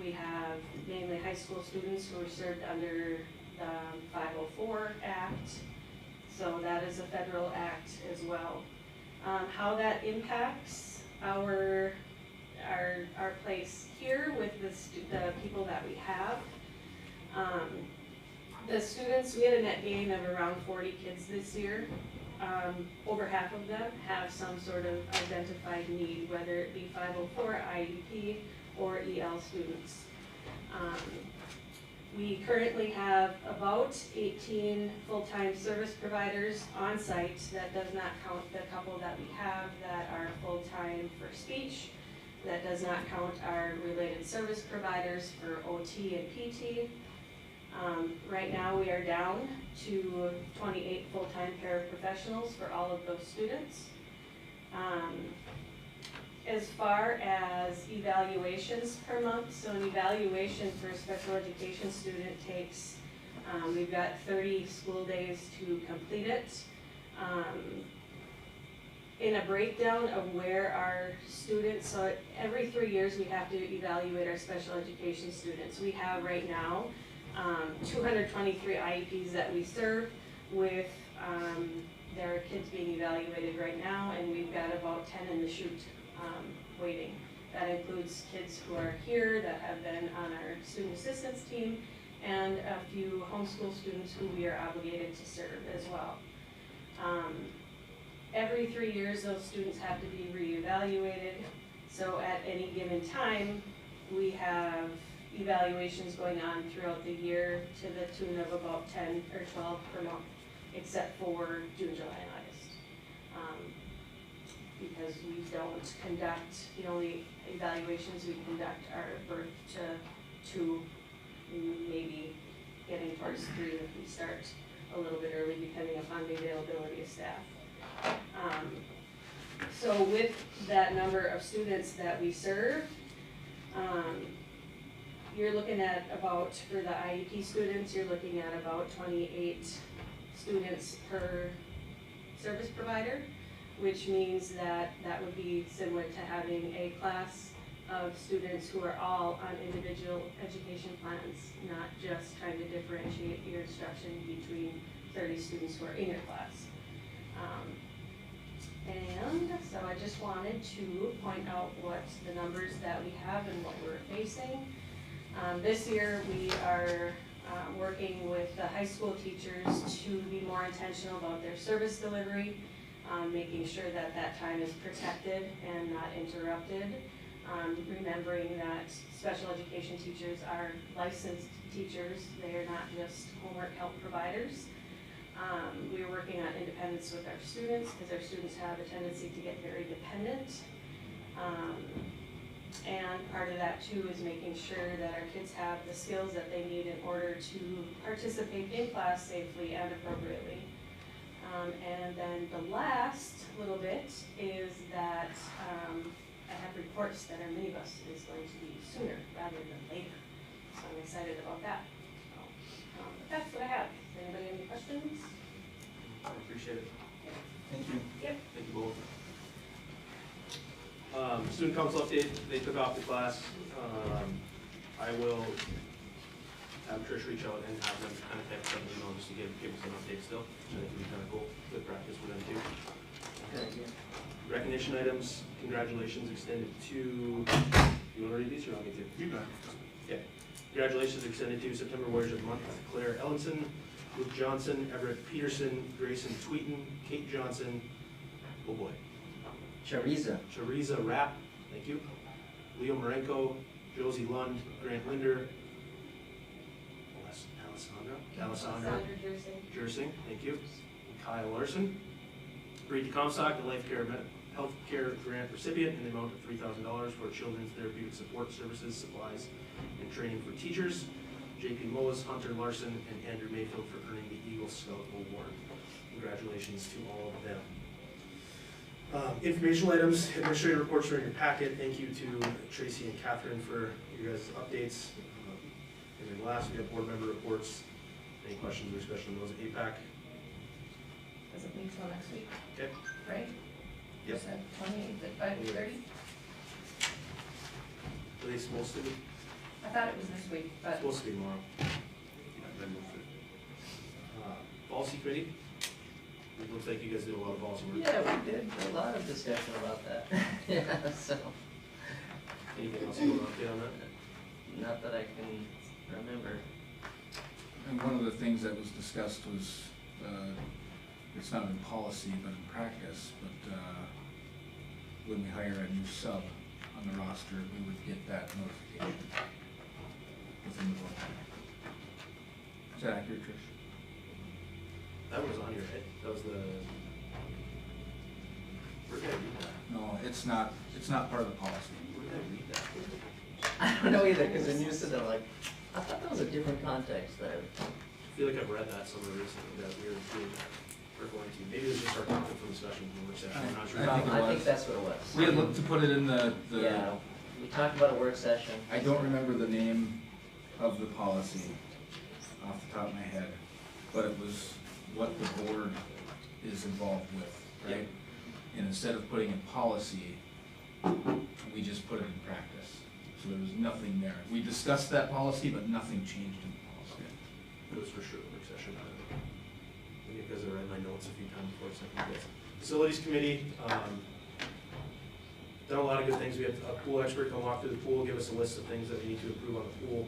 Speaker 11: We have mainly high school students who are served under the 504 Act, so that is a federal act as well. How that impacts our place here with the people that we have. The students, we had a net gain of around 40 kids this year. Over half of them have some sort of identified need, whether it be 504, IEP, or EL students. We currently have about 18 full-time service providers on site. That does not count the couple that we have that are full-time for speech. That does not count our related service providers for OT and PT. Right now we are down to 28 full-time paraprofessionals for all of those students. As far as evaluations per month, so an evaluation for a special education student takes, we've got 30 school days to complete it. In a breakdown of where our students, so every 3 years we have to evaluate our special education students. We have right now 223 IEPs that we serve with, there are kids being evaluated right now, and we've got about 10 in the chute waiting. That includes kids who are here that have been on our student assistance team, and a few homeschool students who we are obligated to serve as well. Every 3 years, those students have to be reevaluated. So at any given time, we have evaluations going on throughout the year to the tune of about 10 or 12 per month, except for June, July, and August. Because we don't conduct, the only evaluations we conduct are birth to 2, maybe getting towards 3 if we start a little bit early, depending upon the availability of staff. So with that number of students that we serve, you're looking at about, for the IEP students, you're looking at about 28 students per service provider, which means that that would be similar to having a class of students who are all on individual education plans, not just trying to differentiate your instruction between 30 students who are in your class. And so I just wanted to point out what the numbers that we have and what we're facing. This year we are working with the high school teachers to be more intentional about their service delivery, making sure that that time is protected and not interrupted. Remembering that special education teachers are licensed teachers, they are not just homework help providers. We are working on independence with our students because our students have a tendency to get very dependent. And part of that too is making sure that our kids have the skills that they need in order to participate in class safely and appropriately. And then the last little bit is that I have reports that our minibus is going to be sooner rather than later. So I'm excited about that. So, but that's what I have. Does anybody have any questions?
Speaker 2: I appreciate it.
Speaker 7: Thank you.
Speaker 11: Yep.
Speaker 2: Thank you both. Student council update, they took off the class. I will have Trish reach out and have them kind of text them, just to give us an update still. I think it'd be kind of cool, good practice for them too. Recognition items, congratulations extended to, you want to read these or want me to?
Speaker 5: You got it.
Speaker 2: Okay. Congratulations extended to September Warriors of the Month, Claire Ellenson, Luke Johnson, Everett Peterson, Grayson Tweeten, Kate Johnson, oh boy, Chariza Rapp, thank you, Leo Marenko, Josie Lund, Grant Linder, Alessandra Jersing, thank you, and Kyle Larson. Agreed to Comstock, the healthcare grant recipient in the amount of $3,000 for children's therapeutic support services, supplies, and training for teachers. J.P. Moas, Hunter Larson, and Andrew Mayfield for earning the Eagle Scout Award. Congratulations to all of them. Informational items, administrative reports are in your packet. Thank you to Tracy and Catherine for your guys' updates. And then last, we have board member reports. Any questions or discussion on those at APAC?
Speaker 4: Doesn't meet till next week,
Speaker 2: Okay.
Speaker 4: right? You
Speaker 2: Yep.
Speaker 4: said 28th at 5:30?
Speaker 2: Are they supposed to be?
Speaker 4: I thought it was this week, but
Speaker 2: Supposed to be tomorrow. Policy committee? It looks like you guys did a lot of policy work.
Speaker 6: Yeah, we did a lot of discussion about that. Yeah, so,
Speaker 2: Anything else you want to update on that?
Speaker 6: not that I can remember.
Speaker 7: And one of the things that was discussed was, it's not in policy, but in practice, but when we hire a new sub on the roster, we would get that notification within the board. Is that accurate, Trish?
Speaker 2: That was on your head. That was the. Where did I read that?
Speaker 7: No, it's not part of the policy.
Speaker 2: Where did I read that?
Speaker 6: I don't know either, because when you said that, like, I thought that was a different context there.
Speaker 2: I feel like I've read that somewhere recently that we're doing that. We're going to. Maybe it was just our topic from discussion from the work session. I'm not sure.
Speaker 7: I think it
Speaker 6: I think
Speaker 7: was.
Speaker 6: that's what it was.
Speaker 7: We had looked to put it in the.
Speaker 6: Yeah, we talked about a work session.
Speaker 7: I don't remember the name of the policy off the top of my head, but it was what the board is involved with, right? And instead of putting in policy, we just put it in practice. So there was nothing there. We discussed that policy, but nothing changed in the policy.
Speaker 2: It was for sure a work session. Maybe because I read my notes a few times before I sent you guys. Facilities committee, done a lot of good things. We had a pool expert come walk through the pool, give us a list of things that we need to improve on the pool,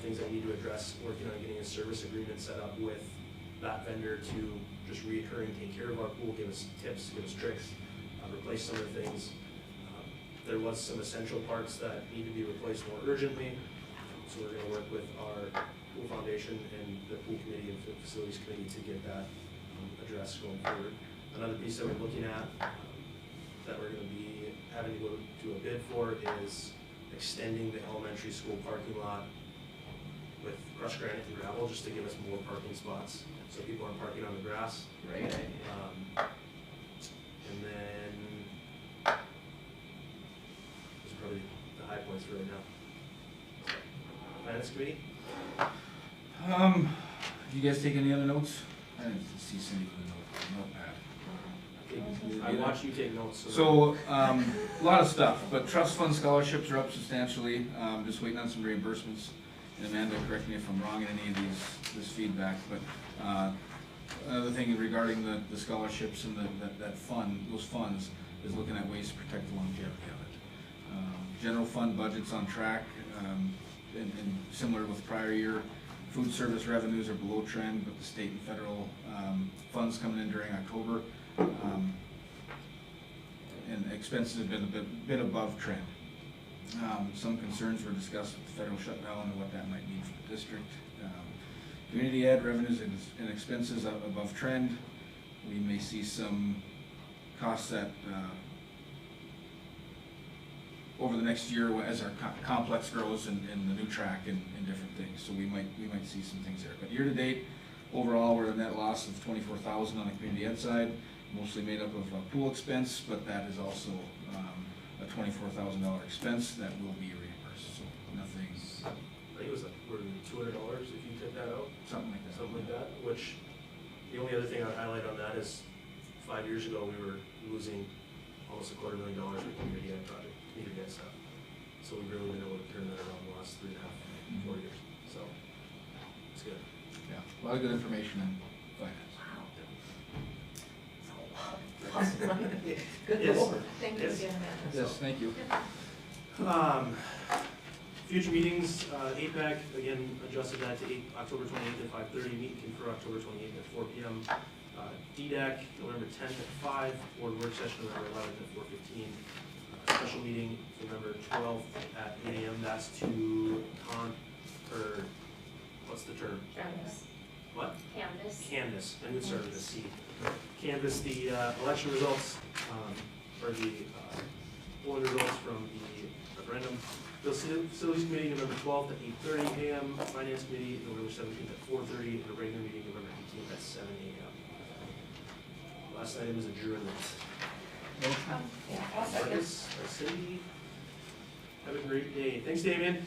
Speaker 2: things that we need to address, working on getting a service agreement set up with that vendor to just reoccurring take care of our pool, give us tips, give us tricks, replace some of the things. There was some essential parts that need to be replaced more urgently, so we're gonna work with our pool foundation and the pool committee and facilities committee to get that addressed going forward. Another piece that we're looking at that we're gonna be having to go to a bid for is extending the elementary school parking lot with crushed granite and gravel, just to give us more parking spots, so people aren't parking on the grass.
Speaker 6: Great idea.
Speaker 2: And then, those are probably the high points for right now. Finance committee?
Speaker 7: You guys take any other notes? I didn't see Cindy with a notepad.
Speaker 2: I watch you take notes.
Speaker 7: So, a lot of stuff, but trust fund scholarships are up substantially, just waiting on some reimbursements. And Amanda, correct me if I'm wrong in any of this feedback, but, another thing regarding the scholarships and that fund, those funds, is looking at ways to protect the longevity of it. General fund budget's on track, and similar with prior year. Food service revenues are below trend, but the state and federal, funds coming in during October. And expenses have been a bit above trend. Some concerns were discussed with the federal shutdown and what that might mean for the district. Community ed revenues and expenses up above trend. We may see some costs that, over the next year as our complex grows and the new track and different things. So we might see some things there. But year to date, overall, we're at a net loss of $24,000 on the community ed side, mostly made up of pool expense, but that is also a $24,000 expense that will be reimbursed. So nothing.
Speaker 2: I think it was like, $200 if you took that out.
Speaker 7: Something like that.
Speaker 2: Something like that, which, the only other thing I'd highlight on that is 5 years ago, we were losing almost $250,000 for community ed project, community ed stuff. So we've really been able to turn that around the last 3.5, 4 years, so it's good.
Speaker 7: Yeah, a lot of good information in finance.
Speaker 6: Good
Speaker 2: Yes.
Speaker 6: Lord.
Speaker 4: Thank you
Speaker 2: Yes.
Speaker 4: again, Amanda.
Speaker 7: Yes, thank you.
Speaker 2: Future meetings, APAC, again, adjusted that to October 28th at 5:30, meet and confer October 28th at 4 p.m. DDAC, November 10th at 5, board work session November 11th at 4:15. Special meeting November 12th at 8 a.m. That's to what's the term?
Speaker 12: Canvas.
Speaker 2: What?
Speaker 12: Canvas.
Speaker 2: I knew it started with a C. Canvas the election results, or the polling results from the referendum. The Facilities Committee, November 12th at 8:30 a.m., Finance Committee, November 17th at 4:30, and a regular meeting, November 18th at 7 a.m. Last item is adjournment.
Speaker 4: Yeah, I'll second.
Speaker 2: Marcus, Cindy, have a great day. Thanks, Damien.